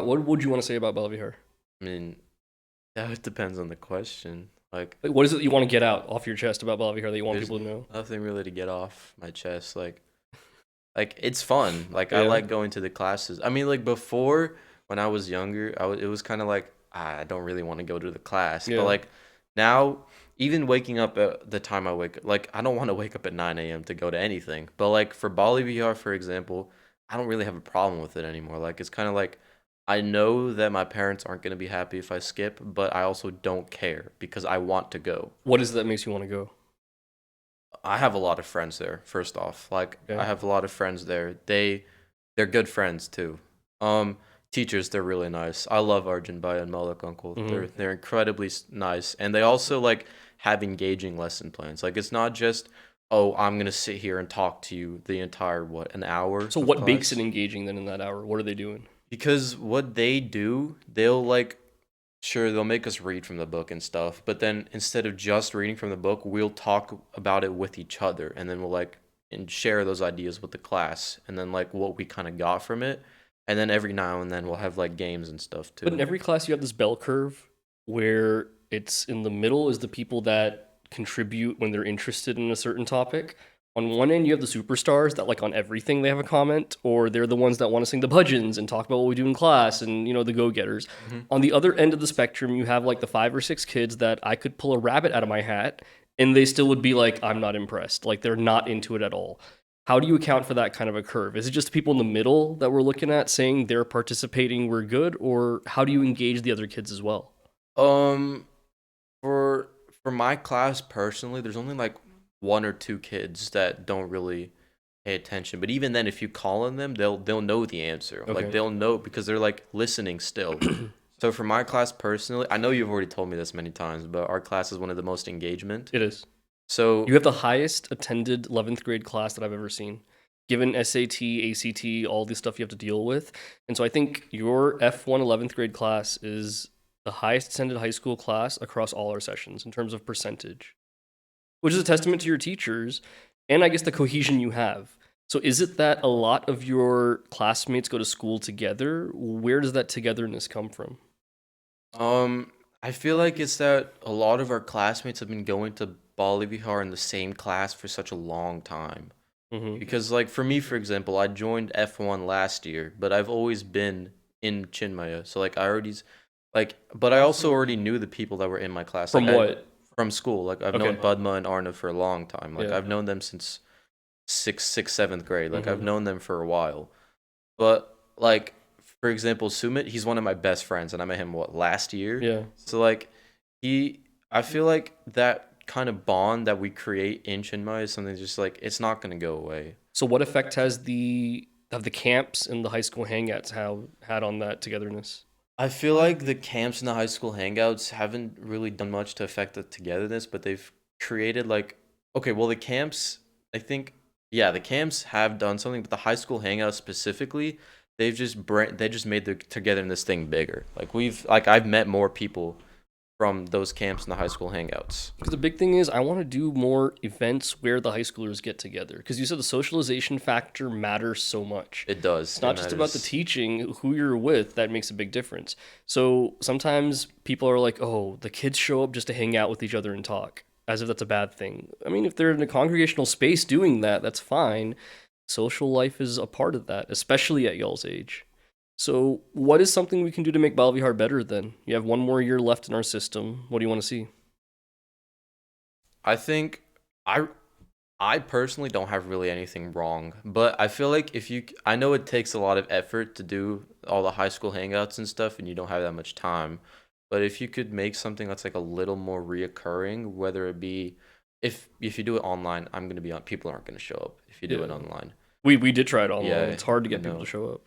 What would you want to say about Bala Vihar? I mean, that depends on the question. Like, what is it you want to get out off your chest about Bala Vihar that you want There's people to know? nothing really to get off my chest. Like it's fun. Like I Yeah, like going to the classes. I mean, like before when I was younger, it was kind of like I don't really want to go to the class. But yeah. like now, even waking up at the time I wake, like I don't want to wake up at 9 a.m. to go to anything. But like for Bali VR, for example, I don't really have a problem with it anymore. Like it's kind of like I know that my parents aren't gonna be happy if I skip, but I also don't care because I want to go. What is it that makes you want to go? I have a lot of friends there, first off. Like I Okay. have a lot of friends there. They're good friends too. Teachers, they're really nice. I love Arjun Bhai and Malik Uncle. Hmm. They're incredibly nice, and they also like have engaging lesson plans. Like it's not just, oh, I'm gonna sit here and talk to you the entire what, an hour So of what makes it class. engaging then in that hour? What are they doing? Because what they do, they'll like, sure, they'll make us read from the book and stuff, but then instead of just reading from the book, we'll talk about it with each other, and then we'll like and share those ideas with the class, and then like what we kind of got from it, and then every now and then we'll have like games and stuff But in too. every class, you have this bell curve where it's in the middle is the people that contribute when they're interested in a certain topic. On one end, you have the superstars that, like, on everything they have a comment, or they're the ones that want to sing the bhajans and talk about what we do in class and, the go getters. Hmm. On the other end of the spectrum, you have like the 5 or 6 kids that I could pull a rabbit out of my hat and they still would be like, I'm not impressed. Like, they're not into it at all. How do you account for that kind of a curve? Is it just the people in the middle that we're looking at saying they're participating, we're good, or how do you engage the other kids as well? Um, for for my class personally, there's only like one or two kids that don't really pay attention. But even then, if you call on them, they'll know the answer. Like Okay. they'll know because they're like listening still. So for my class personally, I know you've already told me this many times, but our class is one of the most engagement. It is. You So have the highest attended 11th grade class that I've ever seen, given SAT, ACT, all the stuff you have to deal with. And so I think your F1 11th grade class is the highest attended high school class across all our sessions in terms of percentage, which is a testament to your teachers and I guess the cohesion you have. So is it that a lot of your classmates go to school together? Where does that togetherness come from? um I feel like it's that a lot of our classmates have been going to Bali Vihar in the same class for such a long time. Hmm. Because like for me, for example, I joined F1 last year, but I've always been in Chinmaya. So like I already but I also already knew the people that were in my class. Like From I what? from school. Like I've known Okay. Budma and Arna for a long time. Like Yeah. I've known them since sixth, seventh grade. Like I've Hmm. known them for a while. But like for example, Sumit, he's one of my best friends, and I met him what last year. Yeah. So like he, I feel like that kind of bond that we create in Chinmay is something just like it's not gonna go away. So what effect has the camps and the high school hangouts have had on that togetherness? I feel like the camps and the high school hangouts haven't really done much to affect the togetherness, but they've created like okay, well the camps, I think yeah, the camps have done something, but the high school hangouts specifically, they just made the togetherness thing bigger. Like I've met more people from those camps and the high school hangouts. Because the big thing is, I want to do more events where the high schoolers get together. Because you said the socialization factor matters so much. It does. It's It not just about the matters. teaching, who you're with, that makes a big difference. So sometimes people are like, oh, the kids show up just to hang out with each other and talk, as if that's a bad thing. I mean, if they're in a congregational space doing that, that's fine. Social life is a part of that, especially at y'all's age. So, what is something we can do to make Balvihar better then? You have one more year left in our system. What do you want to see? I think I I personally don't have really anything wrong, but I feel like I know it takes a lot of effort to do all the high school hangouts and stuff, and you don't have that much time. But if you could make something that's like a little more reoccurring, whether it be if you do it online, I'm gonna be on. People aren't gonna show up if you do it Yeah. online. We did try it online. Yeah, It's hard to I get people to know. show up.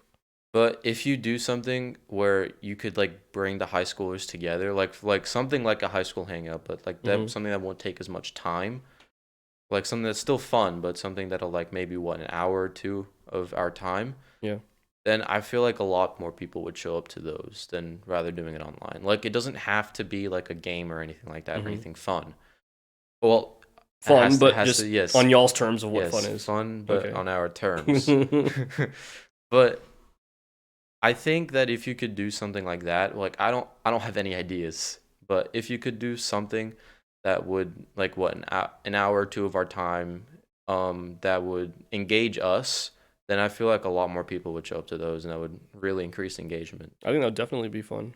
But if you do something where you could like bring the high schoolers together, like something like a high school hangout, but like that Hmm. something that won't take as much time, like something that's still fun, but something that'll like maybe what an hour or two of our time, Yeah. then I feel like a lot more people would show up to those than rather doing it online. Like it doesn't have to be like a game or anything like that or Hmm. anything fun. Well, Fun, it but has to just yes, on y'all's terms of what fun yes, is. fun, but Okay. on our terms. But I think that if you could do something like that, like I don't have any ideas, but if you could do something that would like what an hour or two of our time, that would engage us, then I feel like a lot more people would show up to those, and that would really increase engagement. I think that would definitely be fun.